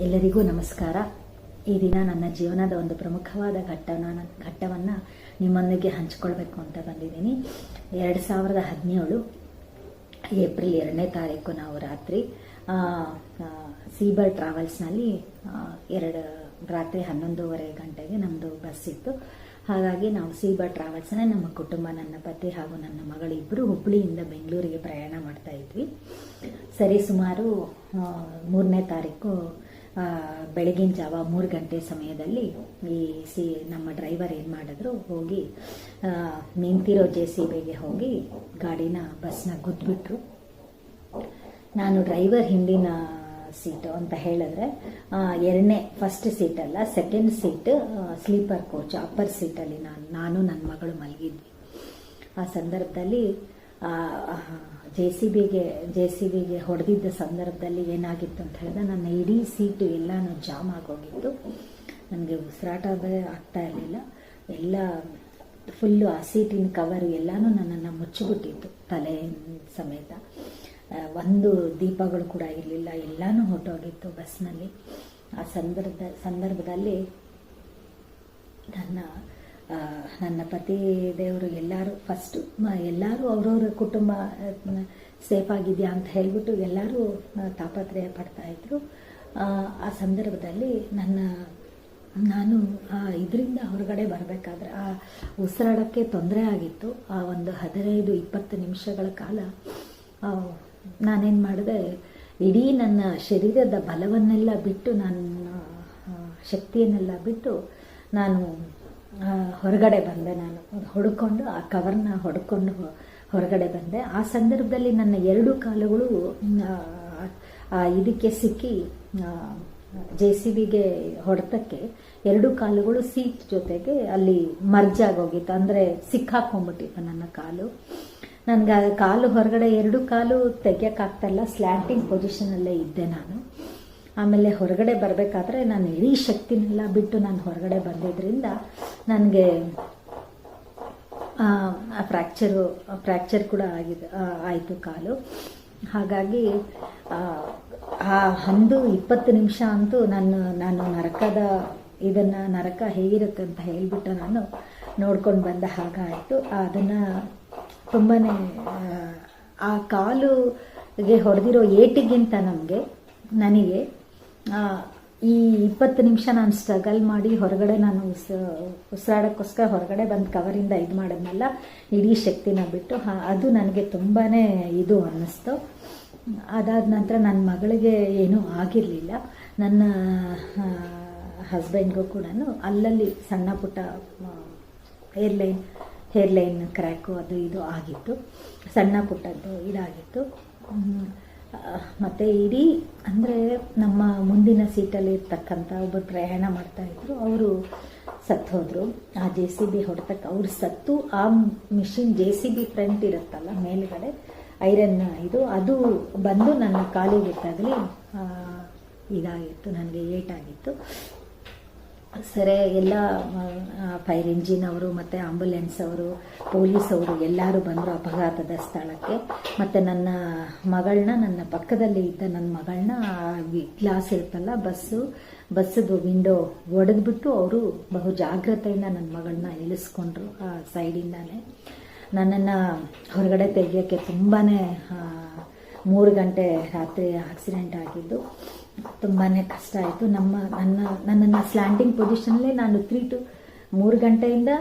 ಎಲ್ಲರಿಗೂ ನಮಸ್ಕಾರ. ಈ ದಿನ ನನ್ನ ಜೀವನದ ಒಂದು ಪ್ರಮುಖವಾದ ಘಟ್ಟವನ್ನು ನಿಮ್ಮೊಂದಿಗೆ ಹಂಚಿಕೊಳ್ಬೇಕು ಅಂತ ಬಂದಿದ್ದೀನಿ. 2017 ಏಪ್ರಿಲ್ 2ನೇ ತಾರೀಕು ನಾವು ರಾತ್ರಿ ಸೀಬರ್ ಟ್ರಾವೆಲ್ಸ್ನಲ್ಲಿ ರಾತ್ರಿ 11:30 ಗಂಟೆಗೆ ನಮ್ಮದು ಬಸ್ ಇತ್ತು. ಹಾಗಾಗಿ ನಾವು ಸೀಬರ್ ಟ್ರಾವೆಲ್ಸ್ನೇ ನಮ್ಮ ಕುಟುಂಬ, ನನ್ನ ಪತಿ ಹಾಗೂ ನನ್ನ ಮಗಳು ಇಬ್ಬರು ಹುಬ್ಬಳ್ಳಿಯಿಂದ ಬೆಂಗಳೂರಿಗೆ ಪ್ರಯಾಣ ಮಾಡ್ತಾ ಇದ್ವಿ. ಸರಿ ಸುಮಾರು 3ನೇ ತಾರೀಕು ಬೆಳಗಿನ ಜಾವ 3 ಗಂಟೆ ಸಮಯದಲ್ಲಿ ನಮ್ಮ ಡ್ರೈವರ್ ಏನು ಮಾಡಿದ್ರು, ಹೋಗಿ ನಿಂತಿರೋ JCBಗೆ ಹೋಗಿ ಬಸ್ನ ಗುದ್ಬಿಟ್ರು. ನಾನು ಡ್ರೈವರ್ ಹಿಂದಿನ ಸೀಟು ಅಂತ ಹೇಳಿದ್ರೆ ಫಸ್ಟ್ ಸೀಟ್ ಅಲ್ಲ, second seat sleeper coach, upper ಸೀಟಲ್ಲಿ ನಾನು ನನ್ನ ಮಗಳು ಮಲಗಿದ್ವಿ. ಆ ಸಂದರ್ಭದಲ್ಲಿ JCBಗೆ ಹೊಡೆದಿದ್ದ ಸಂದರ್ಭದಲ್ಲಿ ಏನಾಗಿತ್ತು ಅಂತ ಹೇಳಿದ್ರೆ, ನನ್ನ ಇಡೀ ಸೀಟು ಎಲ್ಲಾನು ಜಾಮ್ ಆಗೋಗಿತ್ತು. ನನಗೆ ಉಸಿರಾಟ ಆಗ್ತಾ ಇರಲಿಲ್ಲ. ಎಲ್ಲ ಫುಲ್ಲು ಆ ಸೀಟಿನ ಕವರು ಎಲ್ಲಾನು ನನ್ನನ್ನು ಮುಚ್ಚಿಬಿಟ್ಟಿತ್ತು, ತಲೆ ಸಮೇತ. ಒಂದು ದೀಪಗಳು ಕೂಡ ಇರಲಿಲ್ಲ, ಎಲ್ಲಾನು ಹೊರಟೋಗಿತ್ತು ಬಸ್ನಲ್ಲಿ. ಆ ಸಂದರ್ಭದಲ್ಲಿ ನನ್ನ ಪತಿ ದೇವರು ಎಲ್ಲರೂ ಅವ್ರವ್ರ ಕುಟುಂಬ ಸೇಫ್ ಆಗಿದೆಯಾ ಅಂತ ಹೇಳ್ಬಿಟ್ಟು ಎಲ್ಲರೂ ತಾಪತ್ರಯ ಪಡ್ತಾ ಇದ್ರು. ಆ ಸಂದರ್ಭದಲ್ಲಿ ನಾನು ಇದರಿಂದ ಹೊರಗಡೆ ಬರಬೇಕಾದ್ರೆ ಆ ಉಸಿರಾಡೋಕ್ಕೆ ತೊಂದರೆ ಆಗಿತ್ತು. ಆ ಒಂದು 15-20 ನಿಮಿಷಗಳ ಕಾಲ ನಾನೇನು ಮಾಡಿದೆ, ಇಡೀ ನನ್ನ ಶರೀರದ ಬಲವನ್ನೆಲ್ಲ ಬಿಟ್ಟು, ನನ್ನ ಶಕ್ತಿಯನ್ನೆಲ್ಲ ಬಿಟ್ಟು ನಾನು ಹೊರಗಡೆ ಬಂದೆ. ನಾನು ಹೊಡ್ಕೊಂಡು ಆ ಕವರ್ನ ಹೊಡ್ಕೊಂಡು ಹೊರಗಡೆ ಬಂದೆ. ಆ ಸಂದರ್ಭದಲ್ಲಿ ನನ್ನ 2 ಕಾಲುಗಳು ಇದಕ್ಕೆ ಸಿಕ್ಕಿ, JCBಗೆ ಹೊಡೆತಕ್ಕೆ 2 ಕಾಲುಗಳು ಸೀಟ್ ಜೊತೆಗೆ ಅಲ್ಲಿ ಮರ್ಜ್ ಆಗೋಗಿತ್ತು, ಅಂದರೆ ಸಿಕ್ಕಾಕೊಂಡ್ಬಿಟ್ಟಿತ್ತು ನನ್ನ ಕಾಲು. ನನಗೆ ಕಾಲು ಹೊರಗಡೆ 2 ಕಾಲು ತೆಗಿಯೋಕ್ಕಾಗ್ತಾಯಿಲ್ಲ, ಸ್ಲ್ಯಾಂಟಿಂಗ್ ಪೊಸಿಷನಲ್ಲೇ ಇದ್ದೆ ನಾನು. ಆಮೇಲೆ ಹೊರಗಡೆ ಬರಬೇಕಾದ್ರೆ ನಾನು ಇಡೀ ಶಕ್ತಿನೆಲ್ಲ ಬಿಟ್ಟು ನಾನು ಹೊರಗಡೆ ಬಂದಿದ್ದರಿಂದ ನನಗೆ ಫ್ರ್ಯಾಕ್ಚರ್ ಕೂಡ ಆಯಿತು ಕಾಲು. ಹಾಗಾಗಿ 20 ನಿಮಿಷ ಅಂತೂ ನಾನು ನರಕ ಹೇಗಿರುತ್ತೆ ಅಂತ ಹೇಳಿಬಿಟ್ಟು ನಾನು ನೋಡ್ಕೊಂಡು ಬಂದ ಹಾಗಾಯಿತು. ಅದನ್ನು ತುಂಬಾ ಆ ಕಾಲುಗೆ ಹೊಡೆದಿರೋ ಏಟಿಗಿಂತ ನನಗೆ ಈ 20 ನಿಮಿಷ ನಾನು ಸ್ಟ್ರಗಲ್ ಮಾಡಿ ಹೊರಗಡೆ ನಾನು ಉಸಿರಾಡೋಕ್ಕೋಸ್ಕರ ಹೊರಗಡೆ ಬಂದು ಕವರಿಂದ ಇದು ಮಾಡಿದ್ನಲ್ಲ, ಇಡೀ ಶಕ್ತಿನ ಬಿಟ್ಟು ಅದು ನನಗೆ ತುಂಬಾ ಇದು ಅನ್ನಿಸ್ತು. ಅದಾದ ನಂತರ ನನ್ನ ಮಗಳಿಗೆ ಏನೂ ಆಗಿರಲಿಲ್ಲ. ನನ್ನ ಹಸ್ಬೆಂಡ್ಗೂ ಕೂಡ ಅಲ್ಲಲ್ಲಿ ಸಣ್ಣ ಪುಟ್ಟ ಹೇರ್ಲೈನ್ ಕ್ರ್ಯಾಕು ಅದು ಇದು ಆಗಿತ್ತು, ಸಣ್ಣ ಪುಟ್ಟದ್ದು ಇದಾಗಿತ್ತು. ಮತ್ತು ಇಡೀ ಅಂದರೆ ನಮ್ಮ ಮುಂದಿನ ಸೀಟಲ್ಲಿ ಇರ್ತಕ್ಕಂಥ ಒಬ್ಬರು ಪ್ರಯಾಣ ಮಾಡ್ತಾಯಿದ್ರು, ಅವರು ಸತ್ತು ಹೋದರು. ಆ JCB ಹೊಡೆತಕ್ಕೆ ಅವ್ರು ಸತ್ತು, ಆ ಮಿಷಿನ್ JCB ಫ್ರಂಟ್ ಇರುತ್ತಲ್ಲ ಮೇಲುಗಡೆ ಐರನ್ ಅದು ಬಂದು ನನ್ನ ಕಾಲಿಗೆ ತಗಲಿ ಇದಾಗಿತ್ತು, ನನಗೆ ಏಟಾಗಿತ್ತು. ಸರಿ, ಎಲ್ಲ ಫೈರ್ ಇಂಜಿನ್ ಅವರು ಮತ್ತು ಆಂಬುಲೆನ್ಸ್ ಅವರು, ಪೊಲೀಸ್ ಅವರು ಎಲ್ಲರೂ ಬಂದರು ಅಪಘಾತದ ಸ್ಥಳಕ್ಕೆ. ಮತ್ತು ನನ್ನ ಪಕ್ಕದಲ್ಲಿ ಇದ್ದ ನನ್ನ ಮಗಳನ್ನ ಗ್ಲಾಸ್ ಇರುತ್ತಲ್ಲ ಬಸ್ಸದು ವಿಂಡೋ ಒಡೆದ್ಬಿಟ್ಟು ಅವರು ಬಹು ಜಾಗ್ರತೆಯಿಂದ ನನ್ನ ಮಗಳನ್ನ ಇಳಿಸ್ಕೊಂಡ್ರು ಆ ಸೈಡಿಂದಾನೆ. ನನ್ನನ್ನು ಹೊರಗಡೆ ತೆಗಿಯೋಕ್ಕೆ ತುಂಬಾ 3 ಗಂಟೆ ರಾತ್ರಿ ಆಕ್ಸಿಡೆಂಟ್ ಆಗಿದ್ದು ತುಂಬಾ ಕಷ್ಟ ಆಯಿತು. ನನ್ನನ್ನು ಸ್ಲ್ಯಾಂಟಿಂಗ್ ಪೊಸಿಷನ್ಲೇ ನಾನು 3 ಗಂಟೆಯಿಂದ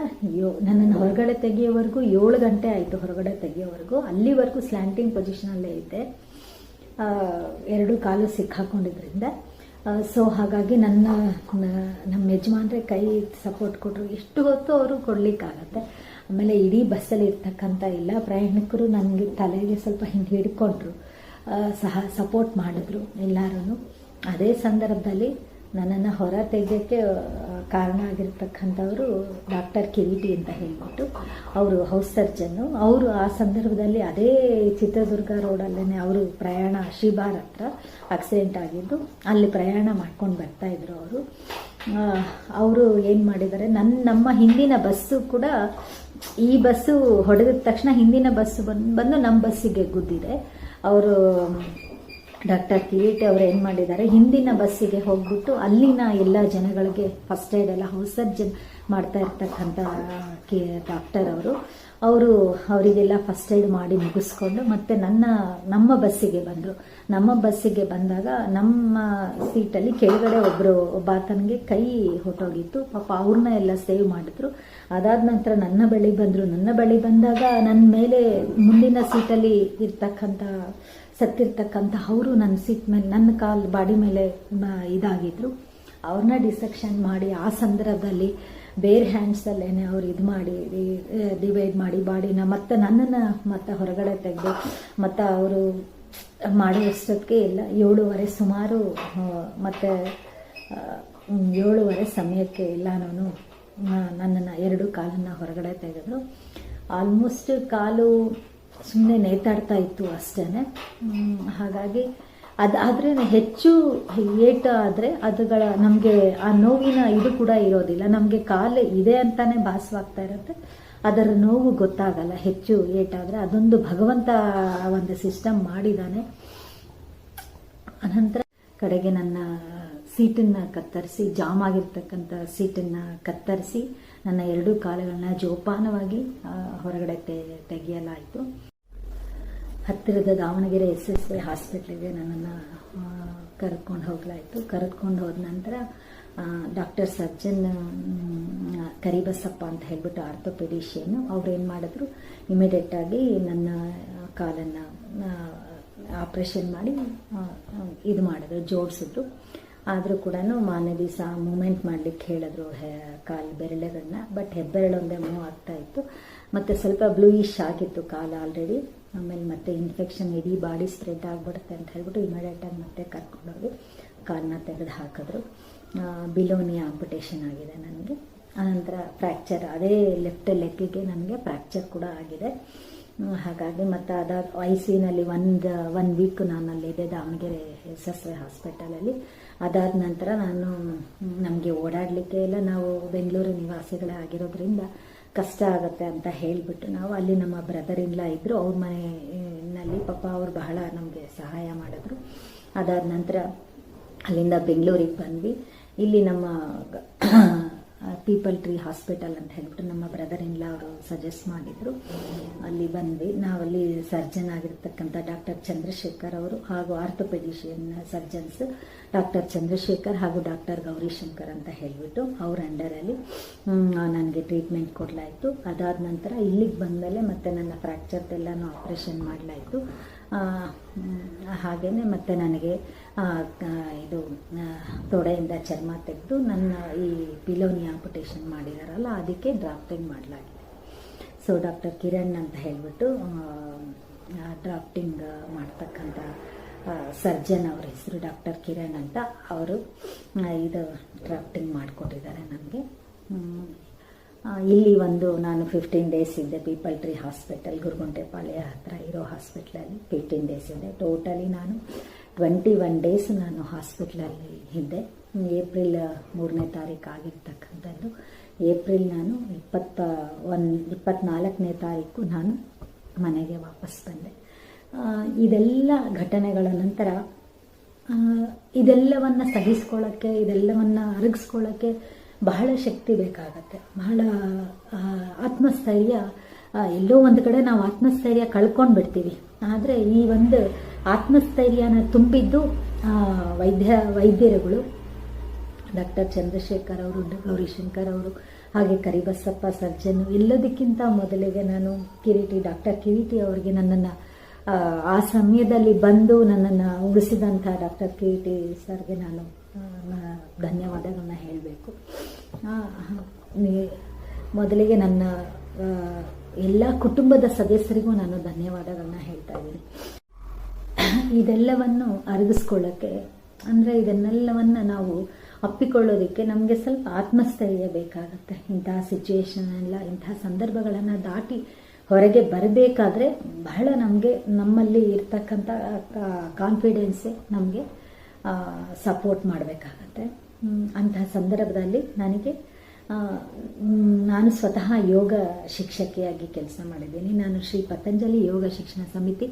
ನನ್ನನ್ನು ಹೊರಗಡೆ ತೆಗೆಯೋವರೆಗೂ 7 ಗಂಟೆ ಆಯಿತು ಹೊರಗಡೆ ತೆಗೆಯೋವರೆಗೂ. ಅಲ್ಲಿವರೆಗೂ ಸ್ಲ್ಯಾಂಟಿಂಗ್ ಪೊಸಿಷನಲ್ಲೇ ಇದ್ದೆ, 2 ಕಾಲು ಸಿಕ್ಕಾಕೊಂಡಿದ್ರಿಂದ. ಹಾಗಾಗಿ ನಮ್ಮ ಯಜಮಾನ್ರೆ ಕೈ ಸಪೋರ್ಟ್ ಕೊಟ್ಟರು, ಎಷ್ಟು ಹೊತ್ತು ಅವರು ಕೊಡಲಿಕ್ಕಾಗತ್ತೆ. ಆಮೇಲೆ ಇಡೀ ಬಸ್ಸಲ್ಲಿ ಇರ್ತಕ್ಕಂಥ ಎಲ್ಲ ಪ್ರಯಾಣಿಕರು ನನಗೆ ತಲೆಗೆ ಸ್ವಲ್ಪ ಹಿಡ್ಕೊಂಡ್ರು, ಸಪೋರ್ಟ್ ಮಾಡಿದ್ರು ಎಲ್ಲರೂ. ಅದೇ ಸಂದರ್ಭದಲ್ಲಿ ನನ್ನನ್ನು ಹೊರ ತೆಗೆಯೋಕ್ಕೆ ಕಾರಣ ಆಗಿರ್ತಕ್ಕಂಥವರು ಡಾಕ್ಟರ್ ಕಿರೀಟಿ ಅಂತ ಹೇಳಿಬಿಟ್ಟು, ಅವರು ಹೌಸ್ ಸರ್ಜನ್ನು. ಅವರು ಆ ಸಂದರ್ಭದಲ್ಲಿ ಅದೇ ಚಿತ್ರದುರ್ಗ ರೋಡಲ್ಲೇ ಅವರು ಪ್ರಯಾಣ ಶ್ರೀಬಾರ್ ಹತ್ರ ಆಕ್ಸಿಡೆಂಟ್ ಆಗಿದ್ದು, ಅಲ್ಲಿ ಪ್ರಯಾಣ ಮಾಡ್ಕೊಂಡು ಬರ್ತಾಯಿದ್ರು ಅವರು ಏನು ಮಾಡಿದ್ದಾರೆ, ನಮ್ಮ ಹಿಂದಿನ ಬಸ್ಸು ಕೂಡ, ಈ ಬಸ್ಸು ಹೊಡೆದ ತಕ್ಷಣ ಹಿಂದಿನ ಬಸ್ಸು ಬಂದು ನಮ್ಮ ಬಸ್ಸಿಗೆ ಗುದ್ದಿದೆ. ಅವರು ಡಾಕ್ಟರ್ ಕಿರೀಟಿ ಅವರು ಏನು ಮಾಡಿದ್ದಾರೆ, ಹಿಂದಿನ ಬಸ್ಸಿಗೆ ಹೋಗ್ಬಿಟ್ಟು ಅಲ್ಲಿನ ಎಲ್ಲ ಜನಗಳಿಗೆ ಫಸ್ಟ್ ಏಡ್ ಎಲ್ಲ ಹೌಸ್ ಸರ್ಜನ್ ಮಾಡ್ತಾ ಇರ್ತಕ್ಕಂಥ ಡಾಕ್ಟರ್ ಅವರಿಗೆಲ್ಲ ಫಸ್ಟ್ ಏಡ್ ಮಾಡಿ ಮುಗಿಸ್ಕೊಂಡು ಮತ್ತೆ ನಮ್ಮ ಬಸ್ಸಿಗೆ ಬಂದರು. ನಮ್ಮ ಬಸ್ಸಿಗೆ ಬಂದಾಗ ನಮ್ಮ ಸೀಟಲ್ಲಿ ಕೆಳಗಡೆ ಒಬ್ಬ ಆತನಿಗೆ ಕೈ ಹೊಟ್ಟೋಗಿತ್ತು. ಪಾಪ ಅವ್ರನ್ನ ಎಲ್ಲ ಸೇವ್ ಮಾಡಿದ್ರು. ಅದಾದ ನಂತರ ನನ್ನ ಬಳಿ ಬಂದರು. ನನ್ನ ಬಳಿ ಬಂದಾಗ ನನ್ನ ಮೇಲೆ ಮುಂದಿನ ಸೀಟಲ್ಲಿ ಸತ್ತಿರ್ತಕ್ಕಂಥ ಅವರು ನನ್ನ ಸೀಟ್ ಮೇಲೆ ನನ್ನ ಬಾಡಿ ಮೇಲೆ ಇದಾಗಿದ್ರು. ಅವ್ರನ್ನ ಡಿಸೆಕ್ಷನ್ ಮಾಡಿ ಆ ಸಂದರ್ಭದಲ್ಲಿ ಬೇರೆ ಹ್ಯಾಂಡ್ಸಲ್ಲೇನೆ ಅವ್ರು ಇದು ಮಾಡಿ ಡಿವೈಡ್ ಮಾಡಿ ಬಾಡಿನ ಮತ್ತೆ ನನ್ನನ್ನು ಮತ್ತೆ ಹೊರಗಡೆ ತೆಗೆದು ಮತ್ತು ಅವರು ಮಾಡೋಷ್ಟೊತ್ತಿಗೆ ಇಲ್ಲ 7:30 ಸುಮಾರು ಮತ್ತು 7:30 ಸಮಯಕ್ಕೆ ಎಲ್ಲನೂ ನನ್ನನ್ನು 2 ಕಾಲನ್ನು ಹೊರಗಡೆ ತೆಗೆದ್ರು. ಆಲ್ಮೋಸ್ಟ್ ಕಾಲು ಸುಮ್ಮನೆ ನೇತಾಡ್ತಾ ಇತ್ತು ಅಷ್ಟೇ. ಹಾಗಾಗಿ ಆದರೆ ಹೆಚ್ಚು ಏಟು ಆದರೆ ನಮಗೆ ಆ ನೋವಿನ ಇದು ಕೂಡ ಇರೋದಿಲ್ಲ. ನಮಗೆ ಕಾಲು ಇದೆ ಅಂತಾನೆ ಭಾಸವಾಗ್ತಾ ಇರುತ್ತೆ, ಅದರ ನೋವು ಗೊತ್ತಾಗಲ್ಲ. ಹೆಚ್ಚು ಏಟಾದರೆ ಅದೊಂದು ಭಗವಂತ ಒಂದು ಸಿಸ್ಟಮ್ ಮಾಡಿದ್ದಾನೆ. ಅನಂತರ ಕಡೆಗೆ ನನ್ನ ಸೀಟನ್ನು ಕತ್ತರಿಸಿ, ಜಾಮ್ ಆಗಿರ್ತಕ್ಕಂಥ ಸೀಟನ್ನು ಕತ್ತರಿಸಿ ನನ್ನ 2 ಕಾಲುಗಳನ್ನ ಜೋಪಾನವಾಗಿ ಹೊರಗಡೆ ತೆಗೆಯಲಾಯಿತು. ಹತ್ತಿರದ ದಾವಣಗೆರೆ SSY ಹಾಸ್ಪಿಟ್ಲಿಗೆ ನನ್ನನ್ನು ಕರೆದುಕೊಂಡು ಹೋಗಲಾಯಿತು. ಕರೆದುಕೊಂಡು ಹೋದ ನಂತರ ಡಾಕ್ಟರ್ ಸರ್ಜನ್ ಕರಿಬಸಪ್ಪ ಅಂತ ಹೇಳ್ಬಿಟ್ಟು ಆರ್ಥೋಪೆಡಿಷಿಯನ್ ಅವ್ರೇನು ಮಾಡಿದ್ರು, ಇಮಿಡಿಯೇಟಾಗಿ ನನ್ನ ಕಾಲನ್ನು ಆಪ್ರೇಷನ್ ಮಾಡಿ ಇದು ಮಾಡಿದ್ರು, ಜೋಡಿಸಿದ್ರು. ಆದರೂ ಕೂಡ ಮಾರನೇ ದಿವಸ ಮೂಮೆಂಟ್ ಮಾಡಲಿಕ್ಕೆ ಹೇಳಿದ್ರು ಕಾಲು ಬೆರಳುಗಳನ್ನ. ಬಟ್ ಹೆಬ್ಬೆರಳೊಂದೇ ಮೂವ್ ಆಗ್ತಾ ಇತ್ತು. ಮತ್ತು ಸ್ವಲ್ಪ ಬ್ಲೂಯಿಶ್ ಆಗಿತ್ತು ಕಾಲು ಆಲ್ರೆಡಿ. ಆಮೇಲೆ ಮತ್ತೆ ಇನ್ಫೆಕ್ಷನ್ ಇಡೀ ಬಾಡಿ ಸ್ಪ್ರೆಡ್ ಆಗಿಬಿಡುತ್ತೆ ಅಂತ ಹೇಳ್ಬಿಟ್ಟು ಇಮಿಡಿಯೇಟಾಗಿ ಮತ್ತೆ ಕರ್ಕೊಂಡೋಗಿ ಕಾಲನ್ನ ತೆಗೆದು ಹಾಕಿದ್ರು. ಬಿಲೋನಿ ಆಂಪುಟೇಷನ್ ಆಗಿದೆ ನನಗೆ. ಆನಂತರ ಫ್ರ್ಯಾಕ್ಚರ್, ಅದೇ ಲೆಫ್ಟ್ ಲೆಗ್ಗಿಗೆ ನನಗೆ ಫ್ರ್ಯಾಕ್ಚರ್ ಕೂಡ ಆಗಿದೆ. ಹಾಗಾಗಿ ಮತ್ತು ಅದಾದ ICUನಲ್ಲಿ ಒನ್ ವೀಕ್ ನಾನು ಅಲ್ಲಿದ್ದೆ ದಾವಣಗೆರೆ SSY ಹಾಸ್ಪಿಟಲಲ್ಲಿ. ಅದಾದ ನಂತರ ನಮಗೆ ಓಡಾಡಲಿಕ್ಕೆ ಎಲ್ಲ ನಾವು ಬೆಂಗಳೂರು ನಿವಾಸಿಗಳೇ ಆಗಿರೋದ್ರಿಂದ ಕಷ್ಟ ಆಗುತ್ತೆ ಅಂತ ಹೇಳಿಬಿಟ್ಟು ನಾವು ಅಲ್ಲಿ ನಮ್ಮ ಬ್ರದರ್ ಇನ್ಲಾ ಇದ್ದರು, ಅವ್ರ ಮನೆಯಲ್ಲಿ ಪಾಪ ಅವ್ರು ಬಹಳ ನಮಗೆ ಸಹಾಯ ಮಾಡಿದ್ರು. ಅದಾದ ನಂತರ ಅಲ್ಲಿಂದ ಬೆಂಗಳೂರಿಗೆ ಬಂದ್ವಿ. ಇಲ್ಲಿ ನಮ್ಮ ಪೀಪಲ್ ಟ್ರೀ ಹಾಸ್ಪಿಟಲ್ ಅಂತ ಹೇಳ್ಬಿಟ್ಟು ನಮ್ಮ ಬ್ರದರ್ ಇನ್ಲಾ ಅವರು ಸಜೆಸ್ಟ್ ಮಾಡಿದರು. ಅಲ್ಲಿ ಬಂದ್ವಿ. ನಾವಲ್ಲಿ ಸರ್ಜನ್ ಆಗಿರ್ತಕ್ಕಂಥ ಡಾಕ್ಟರ್ ಚಂದ್ರಶೇಖರ್ ಅವರು ಹಾಗೂ ಆರ್ಥೋಪೆಡಿಷಿಯನ್ ಸರ್ಜನ್ಸ್ ಡಾಕ್ಟರ್ ಚಂದ್ರಶೇಖರ್ ಹಾಗೂ ಡಾಕ್ಟರ್ ಗೌರಿಶಂಕರ್ ಅಂತ ಹೇಳಿಬಿಟ್ಟು ಅವ್ರ ಅಂಡರಲ್ಲಿ ನನಗೆ ಟ್ರೀಟ್ಮೆಂಟ್ ಕೊಡಲಾಯಿತು. ಅದಾದ ನಂತರ ಇಲ್ಲಿಗೆ ಬಂದಮೇಲೆ ಮತ್ತೆ ನನ್ನ ಫ್ರ್ಯಾಕ್ಚರ್ದೆಲ್ಲನೂ ಆಪ್ರೇಷನ್ ಮಾಡಲಾಯಿತು. ಹಾಗೆಯೇ ಮತ್ತೆ ನನಗೆ ಇದು ತೊಡೆಯಿಂದ ಚರ್ಮ ತೆಗೆದು ನನ್ನ ಈ ಪಿಲೋನಿ ಆಂಪುಟೇಷನ್ ಮಾಡಿದಾರಲ್ಲ ಅದಕ್ಕೆ ಡ್ರಾಫ್ಟಿಂಗ್ ಮಾಡಲಾಗಿದೆ. ಸೊ ಡಾಕ್ಟರ್ ಕಿರಣ್ ಅಂತ ಹೇಳಿಬಿಟ್ಟು ಡ್ರಾಫ್ಟಿಂಗ್ ಮಾಡ್ತಕ್ಕಂಥ ಸರ್ಜನ್ ಅವ್ರ ಹೆಸರು ಡಾಕ್ಟರ್ ಕಿರಣ್ ಅಂತ, ಅವರು ಇದು ಡ್ರಾಫ್ಟಿಂಗ್ ಮಾಡಿಕೊಟ್ಟಿದ್ದಾರೆ ನನಗೆ. ಇಲ್ಲಿ ನಾನು 15 ಡೇಸ್ ಇದ್ದೆ ಪೀಪಲ್ ಟ್ರೀ ಹಾಸ್ಪಿಟಲ್, ಗುರುಗುಂಟೆಪಾಳ್ಯ ಹತ್ರ ಇರೋ ಹಾಸ್ಪಿಟ್ಲಲ್ಲಿ 15 ಡೇಸ್ ಇದ್ದೆ. ಟೋಟಲಿ ನಾನು 21 ಡೇಸ್ ನಾನು ಹಾಸ್ಪಿಟ್ಲಲ್ಲಿ ಇದ್ದೆ. ಏಪ್ರಿಲ್ 3ನೇ ತಾರೀಕು ಆಗಿರ್ತಕ್ಕಂಥದ್ದು. ಏಪ್ರಿಲ್ ನಾನು 24ನೇ ತಾರೀಕು ನಾನು ಮನೆಗೆ ವಾಪಸ್ ಬಂದೆ. ಇದೆಲ್ಲ ಘಟನೆಗಳ ನಂತರ ಇದೆಲ್ಲವನ್ನು ಸಹಿಸ್ಕೊಳ್ಳೋಕ್ಕೆ, ಇದೆಲ್ಲವನ್ನು ಅರಗಿಸ್ಕೊಳ್ಳೋಕ್ಕೆ ಬಹಳ ಶಕ್ತಿ ಬೇಕಾಗತ್ತೆ, ಬಹಳ ಆತ್ಮಸ್ಥೈರ್ಯ. ಎಲ್ಲೋ ಒಂದು ಕಡೆ ನಾವು ಆತ್ಮಸ್ಥೈರ್ಯ ಕಳ್ಕೊಂಡು ಬಿಡ್ತೀವಿ. ಆದರೆ ಈ ಒಂದು ಆತ್ಮಸ್ಥೈರ್ಯನ ತುಂಬಿದ್ದು ವೈದ್ಯರುಗಳು ಡಾಕ್ಟರ್ ಚಂದ್ರಶೇಖರ್ ಅವರು, ಗೌರಿಶಂಕರ್ ಅವರು, ಹಾಗೆ ಕರಿಬಸಪ್ಪ ಸರ್ಜನ್ನು. ಎಲ್ಲದಕ್ಕಿಂತ ಮೊದಲಿಗೆ ನಾನು ಡಾಕ್ಟರ್ ಕಿರೀಟಿ ಅವರಿಗೆ ನನ್ನನ್ನು ಆ ಸಮಯದಲ್ಲಿ ಬಂದು ನನ್ನನ್ನು ಉಳಿಸಿದಂಥ ಡಾಕ್ಟರ್ ಕಿರೀಟಿ ಸರ್ಗೆ ನಾನು ಧನ್ಯವಾದಗಳನ್ನ ಹೇಳಬೇಕು. ಮೊದಲಿಗೆ ನನ್ನ ಎಲ್ಲ ಕುಟುಂಬದ ಸದಸ್ಯರಿಗೂ ನಾನು ಧನ್ಯವಾದಗಳನ್ನ ಹೇಳ್ತಾ ಇದ್ದೀನಿ. ಇದೆಲ್ಲವನ್ನು ಅರಗಿಸ್ಕೊಳ್ಳೋಕ್ಕೆ, ಅಂದರೆ ಇದನ್ನೆಲ್ಲವನ್ನು ನಾವು ಅಪ್ಪಿಕೊಳ್ಳೋದಕ್ಕೆ ನಮಗೆ ಸ್ವಲ್ಪ ಆತ್ಮಸ್ಥೈರ್ಯ ಬೇಕಾಗುತ್ತೆ. ಇಂತಹ ಸಿಚುವೇಶನ್ ಎಲ್ಲ, ಇಂತಹ ಸಂದರ್ಭಗಳನ್ನು ದಾಟಿ ಹೊರಗೆ ಬರಬೇಕಾದ್ರೆ ಬಹಳ ನಮ್ಮಲ್ಲಿ ಇರ್ತಕ್ಕಂಥ ಕಾನ್ಫಿಡೆನ್ಸೇ ನಮಗೆ ಸಪೋರ್ಟ್ ಮಾಡಬೇಕಾಗತ್ತೆ. ಅಂತಹ ಸಂದರ್ಭದಲ್ಲಿ ನಾನು ಸ್ವತಃ ಯೋಗ ಶಿಕ್ಷಕಿಯಾಗಿ ಕೆಲಸ ಮಾಡಿದ್ದೀನಿ. ನಾನು ಶ್ರೀ ಪತಂಜಲಿ ಯೋಗ ಶಿಕ್ಷಣ ಸಮಿತಿ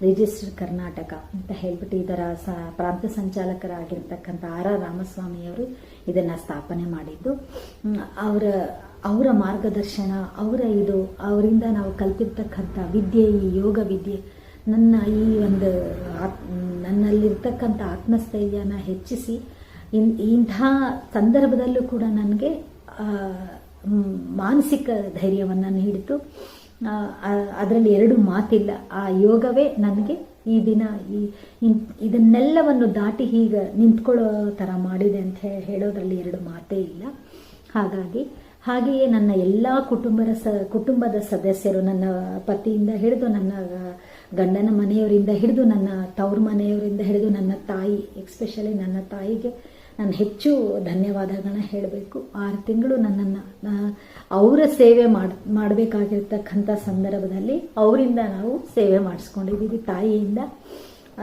ರಿಜಿಸ್ಟರ್ಡ್ ಕರ್ನಾಟಕ ಅಂತ ಹೇಳ್ಬಿಟ್ಟು ಇದರ ಪ್ರಾಂತ ಸಂಚಾಲಕರಾಗಿರ್ತಕ್ಕಂಥ ಆರ್ ರಾಮಸ್ವಾಮಿಯವರು ಇದನ್ನು ಸ್ಥಾಪನೆ ಮಾಡಿದ್ದು. ಅವರ ಮಾರ್ಗದರ್ಶನ, ಅವರಿಂದ ನಾವು ಕಲ್ತಿರ್ತಕ್ಕಂಥ ವಿದ್ಯೆ, ಈ ಯೋಗ ವಿದ್ಯೆ ನನ್ನಲ್ಲಿರ್ತಕ್ಕಂಥ ಆತ್ಮಸ್ಥೈರ್ಯನ ಹೆಚ್ಚಿಸಿ ಇಂಥ ಸಂದರ್ಭದಲ್ಲೂ ಕೂಡ ನನಗೆ ಮಾನಸಿಕ ಧೈರ್ಯವನ್ನು ನೀಡಿತು. ಅದರಲ್ಲಿ ಎರಡು ಮಾತಿಲ್ಲ. ಆ ಯೋಗವೇ ನನಗೆ ಈ ದಿನ ಇದನ್ನೆಲ್ಲವನ್ನು ದಾಟಿ ಹೀಗೆ ನಿಂತ್ಕೊಳ್ಳೋ ಥರ ಮಾಡಿದೆ ಅಂತ ಹೇಳೋದ್ರಲ್ಲಿ ಎರಡು ಮಾತೇ ಇಲ್ಲ. ಹಾಗೆಯೇ ನನ್ನ ಎಲ್ಲ ಕುಟುಂಬದ ಸದಸ್ಯರು, ನನ್ನ ಪತಿಯಿಂದ ಹಿಡಿದು ನನ್ನ ಗಂಡನ ಮನೆಯವರಿಂದ ಹಿಡಿದು ನನ್ನ ತವ್ರ ಮನೆಯವರಿಂದ ಹಿಡಿದು ನನ್ನ ತಾಯಿ, ಎಕ್ಸ್ಪೆಷಲಿ ನನ್ನ ತಾಯಿಗೆ ನಾನು ಹೆಚ್ಚು ಧನ್ಯವಾದಗಳನ್ನ ಹೇಳಬೇಕು. 6 ತಿಂಗಳು ನನ್ನನ್ನು ಅವರ ಸೇವೆ ಮಾಡಬೇಕಾಗಿರ್ತಕ್ಕಂಥ ಸಂದರ್ಭದಲ್ಲಿ ಅವರಿಂದ ನಾವು ಸೇವೆ ಮಾಡಿಸ್ಕೊಂಡಿದ್ದೀವಿ ತಾಯಿಯಿಂದ.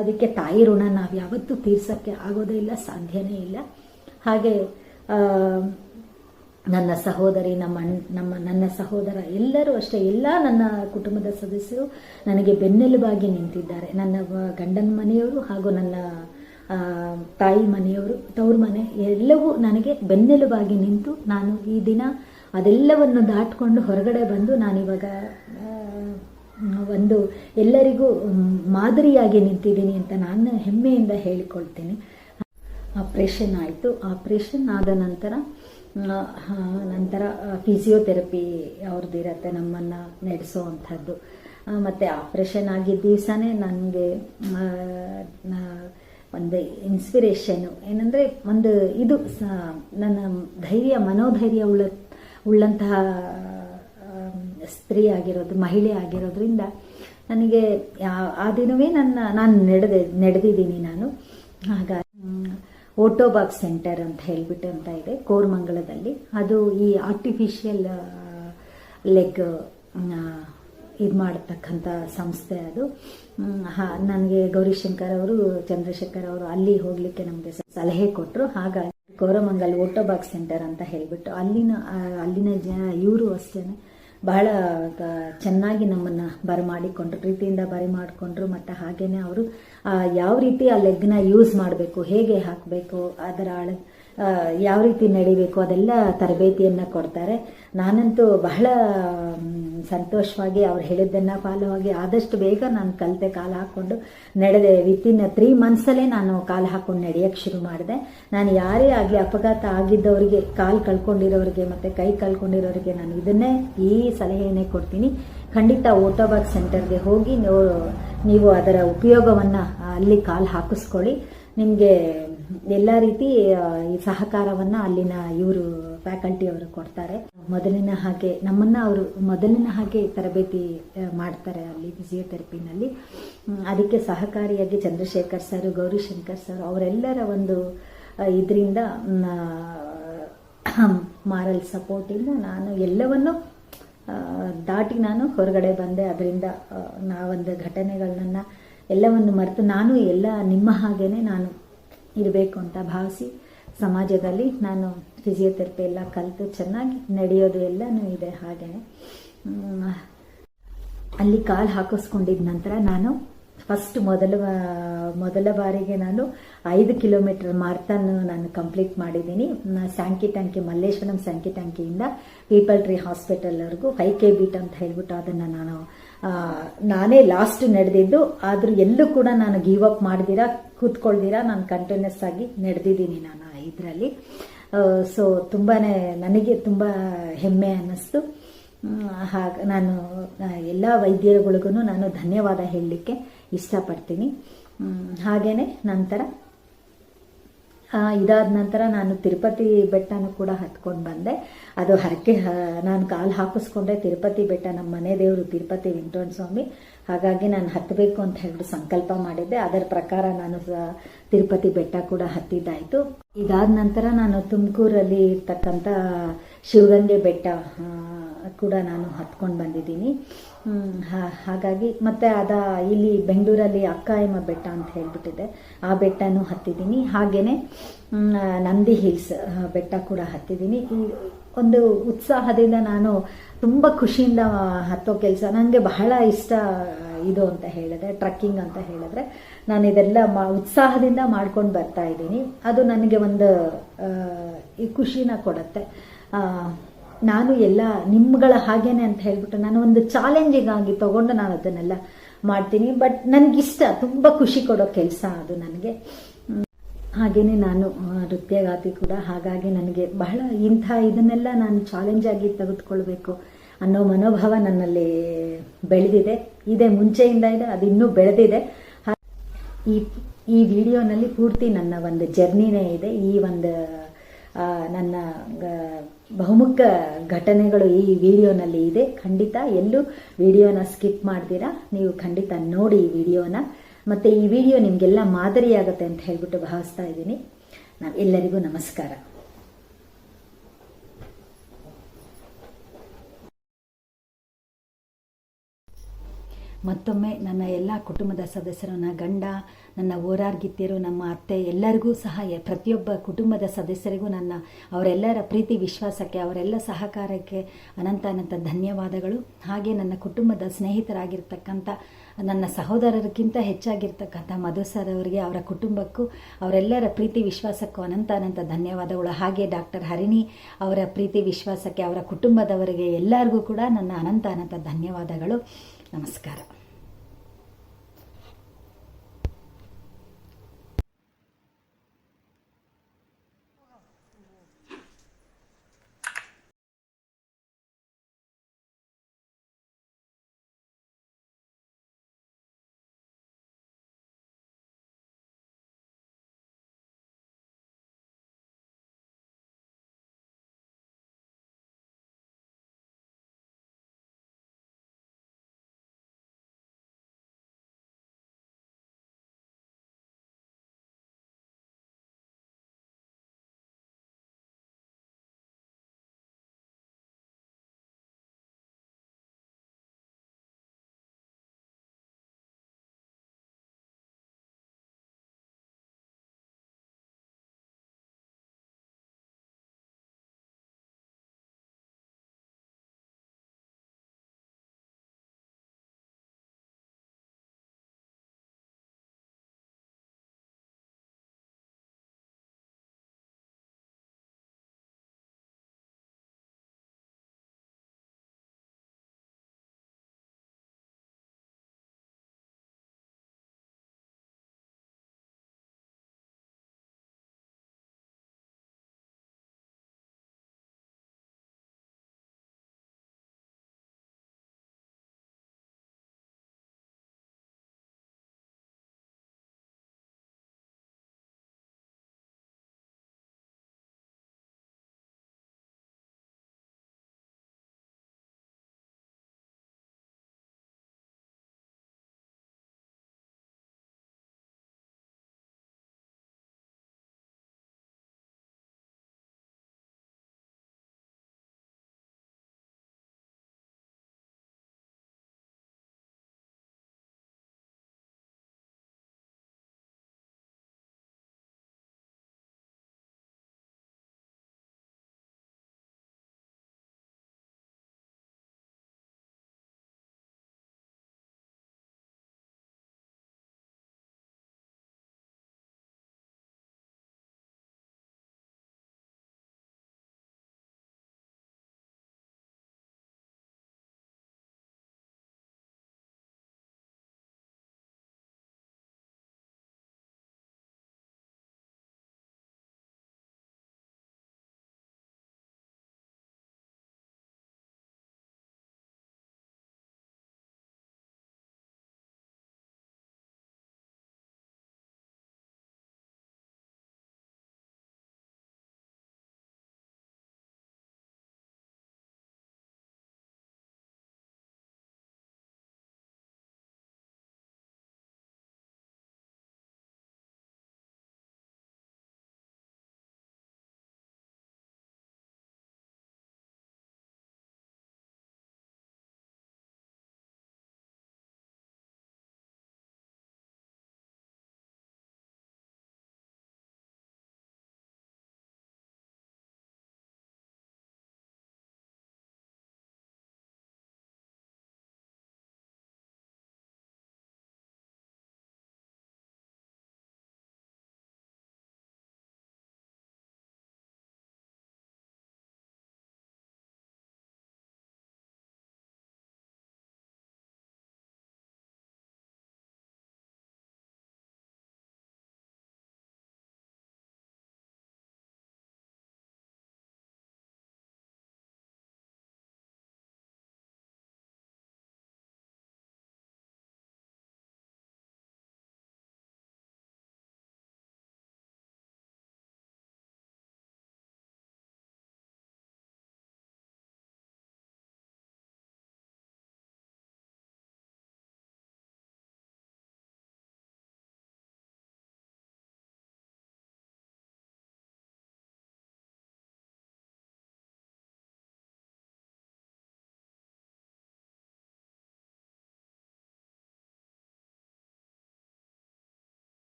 ಅದಕ್ಕೆ ತಾಯಿ ಋಣ ನಾವು ಯಾವತ್ತೂ ತೀರ್ಸೋಕ್ಕೆ ಆಗೋದೇ ಇಲ್ಲ, ಸಾಧ್ಯನೇ ಇಲ್ಲ. ಹಾಗೆ ನನ್ನ ಸಹೋದರಿ, ನನ್ನ ಸಹೋದರ ಎಲ್ಲರೂ ಅಷ್ಟೇ, ಎಲ್ಲ ನನ್ನ ಕುಟುಂಬದ ಸದಸ್ಯರು ನನಗೆ ಬೆನ್ನೆಲುಬಾಗಿ ನಿಂತಿದ್ದಾರೆ. ನನ್ನ ಗಂಡನ ಮನೆಯವರು ಹಾಗೂ ನನ್ನ ತಾಯಿ ಮನೆಯವರು, ತವ್ರ ಮನೆ ಎಲ್ಲವೂ ನನಗೆ ಬೆನ್ನೆಲುಬಾಗಿ ನಿಂತು ನಾನು ಈ ದಿನ ಅದೆಲ್ಲವನ್ನು ದಾಟ್ಕೊಂಡು ಹೊರಗಡೆ ಬಂದು ನಾನಿವಾಗ ಒಂದು ಎಲ್ಲರಿಗೂ ಮಾದರಿಯಾಗಿ ನಿಂತಿದ್ದೀನಿ ಅಂತ ನಾನು ಹೆಮ್ಮೆಯಿಂದ ಹೇಳಿಕೊಳ್ತೀನಿ. ಆಪ್ರೇಷನ್ ಆಯಿತು. ಆಪ್ರೇಷನ್ ಆದ ನಂತರ ಫಿಸಿಯೋಥೆರಪಿ ಅವ್ರದ್ದಿರತ್ತೆ, ನಮ್ಮನ್ನು ನಡೆಸೋ ಅಂಥದ್ದು. ಮತ್ತು ಆಪ್ರೇಷನ್ ಆಗಿದ್ದ ದಿವಸನೇ ನನಗೆ ಒಂದು ಇನ್ಸ್ಪಿರೇಷನ್ನು ಏನಂದರೆ, ಇದು ನನ್ನ ಮನೋಧೈರ್ಯ ಉಳ್ಳಂತಹ ಸ್ತ್ರೀ ಆಗಿರೋದು, ಮಹಿಳೆ ಆಗಿರೋದ್ರಿಂದ ನನಗೆ ಆ ದಿನವೇ ನಾನು ನಡೆದಿದ್ದೀನಿ ನಾನು. ಹಾಗಾಗಿ ಓಟೋಬಾಕ್ಸ್ ಸೆಂಟರ್ ಅಂತ ಹೇಳ್ಬಿಟ್ಟು ಅಂತ ಇದೆ ಕೋರಮಂಗಲದಲ್ಲಿ. ಅದು ಈ ಆರ್ಟಿಫಿಷಿಯಲ್ ಲೆಗ್ ಇದು ಮಾಡತಕ್ಕಂಥ ಸಂಸ್ಥೆ ಅದು. ನನಗೆ ಗೌರಿಶಂಕರ್ ಅವರು, ಚಂದ್ರಶೇಖರ್ ಅವರು ಅಲ್ಲಿ ಹೋಗಲಿಕ್ಕೆ ನಮಗೆ ಸಲಹೆ ಕೊಟ್ಟರು. ಹಾಗಾಗಿ ಕೋರಮಂಗಲ್ ಓಟೋಬಾಕ್ಸ್ ಸೆಂಟರ್ ಅಂತ ಹೇಳಿಬಿಟ್ಟು ಅಲ್ಲಿನ ಇವರು ಅಷ್ಟೇ ಬಹಳ ಚೆನ್ನಾಗಿ ನಮ್ಮನ್ನು ಬರಮಾಡಿಕೊಂಡ್ರು, ಪ್ರೀತಿಯಿಂದ ಬರಮಾಡಿಕೊಂಡ್ರು. ಮತ್ತು ಹಾಗೇನೆ ಅವರು ಯಾವ ರೀತಿ ಆ ಲೆಗ್ನ ಯೂಸ್ ಮಾಡಬೇಕು, ಹೇಗೆ ಹಾಕಬೇಕು, ಅದರ ಯಾವ ರೀತಿ ನಡಿಬೇಕು, ಅದೆಲ್ಲ ತರಬೇತಿಯನ್ನು ಕೊಡ್ತಾರೆ. ನಾನಂತೂ ಬಹಳ ಸಂತೋಷವಾಗಿ ಅವ್ರು ಹೇಳಿದ್ದನ್ನು ಫಾಲೋ ಆಗಿ ಆದಷ್ಟು ಬೇಗ ನಾನು ಕಲಿತೆ, ಕಾಲು ಹಾಕ್ಕೊಂಡು ನಡೆದೆ. ವಿತಿನ್ 3 ಮಂತ್ಸಲ್ಲೇ ನಾನು ಕಾಲು ಹಾಕ್ಕೊಂಡು ನಡೆಯೋಕ್ಕೆ ಶುರು ಮಾಡಿದೆ. ನಾನು ಯಾರೇ ಆಗಲಿ ಅಪಘಾತ ಆಗಿದ್ದವರಿಗೆ, ಕಾಲು ಕಳ್ಕೊಂಡಿರೋರಿಗೆ ಮತ್ತು ಕೈ ಕಳ್ಕೊಂಡಿರೋರಿಗೆ ನಾನು ಈ ಸಲಹೆಯನ್ನೇ ಕೊಡ್ತೀನಿ. ಖಂಡಿತ ಓಟೋಬಾಕ್ಸ್ ಸೆಂಟರ್ಗೆ ಹೋಗಿ ನೀವು ಅದರ ಉಪಯೋಗವನ್ನು ಅಲ್ಲಿ ಕಾಲು ಹಾಕಿಸ್ಕೊಳ್ಳಿ. ನಿಮಗೆ ಎಲ್ಲ ರೀತಿ ಈ ಸಹಕಾರವನ್ನು ಅಲ್ಲಿನ ಇವರು ಫ್ಯಾಕಲ್ಟಿಯವರು ಕೊಡ್ತಾರೆ. ಅವರು ಮೊದಲಿನ ಹಾಗೆ ತರಬೇತಿ ಮಾಡ್ತಾರೆ ಅಲ್ಲಿ ಫಿಸಿಯೋಥೆರಪಿನಲ್ಲಿ. ಅದಕ್ಕೆ ಸಹಕಾರಿಯಾಗಿ ಚಂದ್ರಶೇಖರ್ ಸರ್, ಗೌರಿಶಂಕರ್ ಸರ್ ಅವರೆಲ್ಲರ ಒಂದು ಇದರಿಂದ ಮಾರಲ್ ಸಪೋರ್ಟಿಂದ ನಾನು ಎಲ್ಲವನ್ನು ದಾಟಿ ನಾನು ಹೊರಗಡೆ ಬಂದೆ. ಅದರಿಂದ ನಾವೊಂದು ಘಟನೆಗಳನ್ನ ಎಲ್ಲವನ್ನು ಮರೆತು ನಾನು ಎಲ್ಲ ನಿಮ್ಮ ಹಾಗೇನೆ ನಾನು ಇರಬೇಕು ಅಂತ ಭಾವಿಸಿ ಸಮಾಜದಲ್ಲಿ ನಾನು ಫಿಸಿಯೋಥೆರಪಿ ಎಲ್ಲ ಕಲಿತು ಚೆನ್ನಾಗಿ ನಡೆಯೋದು ಎಲ್ಲನೂ ಇದೆ. ಹಾಗೆಯೇ ಅಲ್ಲಿ ಕಾಲು ಹಾಕಿಸ್ಕೊಂಡಿದ ನಂತರ ನಾನು ಫಸ್ಟ್ ಮೊದಲ ಬಾರಿಗೆ ನಾನು 5 ಕಿಲೋಮೀಟರ್ ಮಾರ್ತನ್ ನಾನು ಕಂಪ್ಲೀಟ್ ಮಾಡಿದ್ದೀನಿ. ಸ್ಯಾಂಕಿಟ್ಯಾಂಕಿ, ಮಲ್ಲೇಶ್ವರಂ ಸ್ಯಾಂಕಿಟ್ಯಾಂಕಿಯಿಂದ ಪೀಪಲ್ ಟ್ರೀ ಹಾಸ್ಪಿಟಲ್ವರೆಗೂ 5 km ಅಂತ ಹೇಳ್ಬಿಟ್ಟು ಅದನ್ನು ನಾನೇ ಲಾಸ್ಟ್ ನಡೆದಿದ್ದು. ಆದರೂ ಎಲ್ಲೂ ಕೂಡ ನಾನು ಗಿವ್ ಅಪ್ ಮಾಡ್ದಿರಾ, ಕೂತ್ಕೊಳ್ದಿರಾ ನಾನು ಕಂಟಿನ್ಯೂಸ್ ಆಗಿ ನಡೆದಿದ್ದೀನಿ ನಾನು ಇದರಲ್ಲಿ. ಸೊ ನನಗೆ ತುಂಬ ಹೆಮ್ಮೆ ಅನ್ನಿಸ್ತು. ನಾನು ಎಲ್ಲ ವೈದ್ಯರುಗಳಿಗೂ ನಾನು ಧನ್ಯವಾದ ಹೇಳಲಿಕ್ಕೆ ಇಷ್ಟಪಡ್ತೀನಿ. ಹಾಗೇನೆ ಇದಾದ ನಂತರ ನಾನು ತಿರುಪತಿ ಬೆಟ್ಟನೂ ಕೂಡ ಹತ್ಕೊಂಡು ಬಂದೆ. ಅದು ನಾನು ಕಾಲು ಹಾಕಿಸ್ಕೊಂಡೆ. ತಿರುಪತಿ ಬೆಟ್ಟ ನಮ್ಮ ಮನೆ ದೇವರು ತಿರುಪತಿ ವೆಂಕಟರಮಣ ಸ್ವಾಮಿ, ಹಾಗಾಗಿ ನಾನು ಹತ್ತಬೇಕು ಅಂತ ಹೇಳ್ಬಿಟ್ಟು ಸಂಕಲ್ಪ ಮಾಡಿದ್ದೆ. ಅದರ ಪ್ರಕಾರ ನಾನು ತಿರುಪತಿ ಬೆಟ್ಟ ಕೂಡ ಹತ್ತಿದ್ದಾಯಿತು. ಇದಾದ ನಂತರ ನಾನು ತುಮಕೂರಲ್ಲಿ ಇರ್ತಕ್ಕಂಥ ಶಿವಗಂಗೆ ಬೆಟ್ಟ ಕೂಡ ನಾನು ಹತ್ಕೊಂಡು ಬಂದಿದ್ದೀನಿ. ಹಾಗಾಗಿ ಮತ್ತೆ ಇಲ್ಲಿ ಬೆಂಗಳೂರಲ್ಲಿ ಅಕ್ಕಾಯಮ್ಮ ಬೆಟ್ಟ ಅಂತ ಹೇಳ್ಬಿಟ್ಟಿದೆ, ಆ ಬೆಟ್ಟನೂ ಹತ್ತಿದ್ದೀನಿ. ಹಾಗೇನೆ ನಂದಿ ಹಿಲ್ಸ್ ಬೆಟ್ಟ ಕೂಡ ಹತ್ತಿದ್ದೀನಿ. ಈ ಒಂದು ಉತ್ಸಾಹದಿಂದ ನಾನು ತುಂಬ ಖುಷಿಯಿಂದ ಹತ್ತೋ ಕೆಲಸ. ನನಗೆ ಬಹಳ ಇಷ್ಟ ಇದು ಅಂತ ಹೇಳಿದ್ರೆ, ಟ್ರಕ್ಕಿಂಗ್ ಅಂತ ಹೇಳಿದ್ರೆ ನಾನು ಇದೆಲ್ಲ ಉತ್ಸಾಹದಿಂದ ಮಾಡ್ಕೊಂಡು ಬರ್ತಾ ಇದ್ದೀನಿ. ಅದು ನನಗೆ ಒಂದು ಈ ಖುಷಿನ ಕೊಡುತ್ತೆ. ನಾನು ಎಲ್ಲ ನಿಮ್ಗಳ ಹಾಗೇನೆ ಅಂತ ಹೇಳ್ಬಿಟ್ಟು ನಾನು ಒಂದು ಚಾಲೆಂಜಿಗಾಗಿ ತಗೊಂಡು ನಾನು ಅದನ್ನೆಲ್ಲ ಮಾಡ್ತೀನಿ. ಬಟ್ ನನಗಿಷ್ಟ, ತುಂಬ ಖುಷಿ ಕೊಡೋ ಕೆಲಸ ಅದು ನನಗೆ. ಹಾಗೆಯೇ ನಾನು ನೃತ್ಯಗಾತಿ ಕೂಡ. ಹಾಗಾಗಿ ನನಗೆ ಬಹಳ ಇದನ್ನೆಲ್ಲ ನಾನು ಚಾಲೆಂಜ್ ಆಗಿ ತೆಗೆದುಕೊಳ್ಬೇಕು ಅನ್ನೋ ಮನೋಭಾವ ನನ್ನಲ್ಲಿ ಇದೆ, ಮುಂಚೆಯಿಂದ ಇದೆ, ಅದು ಇನ್ನೂ ಬೆಳೆದಿದೆ. ಈ ವಿಡಿಯೋನಲ್ಲಿ ಪೂರ್ತಿ ನನ್ನ ಒಂದು ಜರ್ನಿನೇ ಇದೆ. ಈ ಒಂದು ನನ್ನ ಬಹುಮುಖ ಘಟನೆಗಳು ಈ ವಿಡಿಯೋನಲ್ಲಿ ಇದೆ. ಖಂಡಿತ ಎಲ್ಲೂ ವಿಡಿಯೋನ ಸ್ಕಿಪ್ ಮಾಡ್ತೀರಾ, ನೀವು ಖಂಡಿತ ನೋಡಿ ಈ ವಿಡಿಯೋನ. ಮತ್ತು ಈ ವಿಡಿಯೋ ನಿಮಗೆಲ್ಲ ಮಾದರಿಯಾಗುತ್ತೆ ಅಂತ ಹೇಳ್ಬಿಟ್ಟು ಭಾವಿಸ್ತಾ ಇದ್ದೀನಿ. ಎಲ್ಲರಿಗೂ ನಮಸ್ಕಾರ. ಮತ್ತೊಮ್ಮೆ ನನ್ನ ಎಲ್ಲ ಕುಟುಂಬದ ಸದಸ್ಯರು, ನನ್ನ ಗಂಡ, ನನ್ನ ಓರಾರ್ಗಿತ್ತಿಯರು, ನಮ್ಮ ಅತ್ತೆ, ಎಲ್ಲರಿಗೂ ಸಹ ಪ್ರತಿಯೊಬ್ಬ ಕುಟುಂಬದ ಸದಸ್ಯರಿಗೂ ಅವರೆಲ್ಲರ ಪ್ರೀತಿ ವಿಶ್ವಾಸಕ್ಕೆ, ಅವರೆಲ್ಲ ಸಹಕಾರಕ್ಕೆ ಅನಂತ ಧನ್ಯವಾದಗಳು. ಹಾಗೆ ನನ್ನ ಕುಟುಂಬದ ಸ್ನೇಹಿತರಾಗಿರ್ತಕ್ಕಂಥ ನನ್ನ ಸಹೋದರರಿಗಿಂತ ಹೆಚ್ಚಾಗಿರ್ತಕ್ಕಂಥ ಮಧು ಸರ್ ಅವರಿಗೆ, ಅವರ ಕುಟುಂಬಕ್ಕೂ, ಅವರೆಲ್ಲರ ಪ್ರೀತಿ ವಿಶ್ವಾಸಕ್ಕೂ ಅನಂತ ಧನ್ಯವಾದಗಳು. ಹಾಗೆ ಡಾಕ್ಟರ್ ಹರಿಣಿ ಅವರ ಪ್ರೀತಿ ವಿಶ್ವಾಸಕ್ಕೆ, ಅವರ ಕುಟುಂಬದವರಿಗೆ ಎಲ್ಲರಿಗೂ ಕೂಡ ನನ್ನ ಅನಂತ ಧನ್ಯವಾದಗಳು. ನಮಸ್ಕಾರ.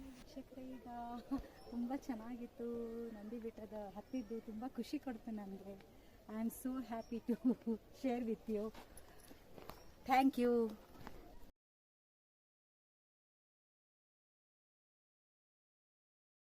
ವೀಕ್ಷಕರೇ, ಈಗ ತುಂಬ ಚೆನ್ನಾಗಿತ್ತು. ನಂದಿ ಬೆಟ್ಟದ ಹತ್ತಿದ್ದು ತುಂಬ ಖುಷಿ ಕೊಡ್ತು ನನಗೆ. I am so happy to share with you. Thank you.